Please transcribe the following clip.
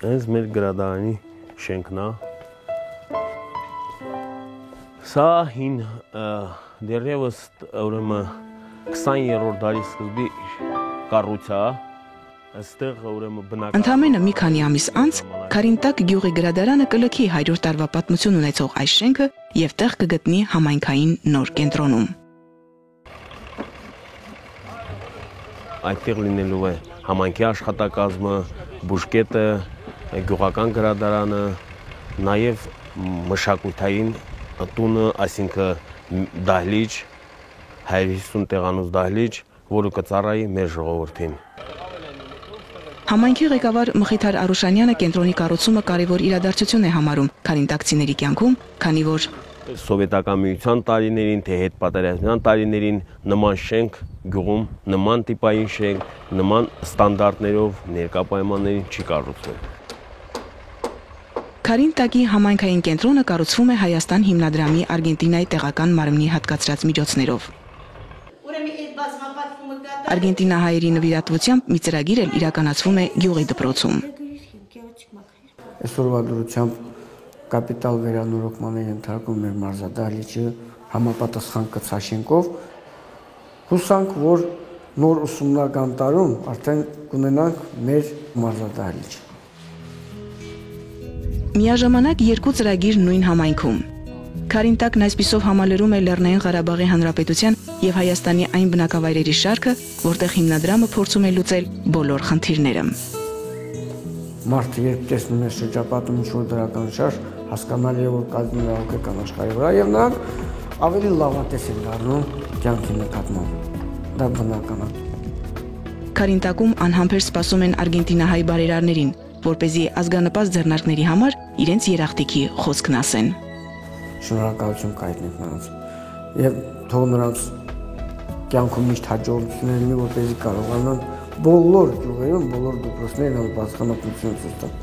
Այս մեր գրադարանի շենքն է։ Սա հին դեռևս ուրեմն 20-րդ դարի սկզբի կառույց է։ Այստեղ ուրեմն բնակարան։ Ընդամենը մի քանի ամիս անց Քարինտակ գյուղի գրադարանը կլքի 100 տարվա պատմություն ունեցող այս շենքը եւ տեղ կգտնի համայնքային նոր կենտրոնում։ Այդտեղ լինելու է համայնքի աշխատակազմը, բուժկետը, գյուղական գրադարանը, նաև մշակութային տունը, այսինքն դահլիճ, 150 տեղանոց դահլիճ, որը կծառայի մեր ժողովրդին։ Համայնքի ղեկավար Մխիթար Արուշանյանը կենտրոնի կառուցումը կարևոր իրադարձություն է համարում քարինտակցիների կյանքում, քանի որ Սովետական միության տարիներին, թե հետպատերազմյան տարիներին նման շենք գյուղում, նման տիպային շենք, նման ստանդարտներով ներկա պայմաններին չի կառուցվել։ Քարինտակի համայնքային կենտրոնը կառուցվում է Հայաստան հիմնադրամի Արգենտինայի տեղական մարմնի հատկացրած միջոցներով։ Արգենտինահայերի նվիրատվությամբ մի ծրագիր էլ իրականացվում է գյուղի դպրոցում։ Այսօրվա դրությամբ կապիտալ վերանորոգման է ենթարկում մեր մարզադահլիճը համապատասխան կցաշենքով։ Հուսանք, որ նոր ուսումնական տարում արդեն կունենանք մեր մարզադահլիճ։ Միաժամանակ երկու ծրագիր նույն համայնքում։ Քարինտակն այսպիսով համալրում է Լեռնային Ղարաբաղի Հանրապետության եւ Հայաստանի այն բնակավայրերի շարքը, որտեղ հիմնադրամը փորձում է լուծել բոլոր խնդիրները։ Մարդը երբ տեսնում է շրջապատում ինչ-որ դրական շարժ, հասկանալի է, որ կազմում է հոգեկան աշխարհի վրա եւ նրանք ավելի լավատես են դառնում կյանքի նկատմամբ։ Դա բնական է։ Քարինտակում անհամբեր սպասում են արգենտինահայ բարերարներին, որպեսզի ազգանպաստ ձեռնարկների համար իրենց երախտիկի խոսքն ասեն։ Շնորհակալություն կհայտնենք նրանց եւ թող նրանց կյանքում միշտ հաջողություններ լինի, որպեսզի կարողանան բոլոր գյուղերում, բոլոր դպրոցներում բացառությամբ ցույց տալ։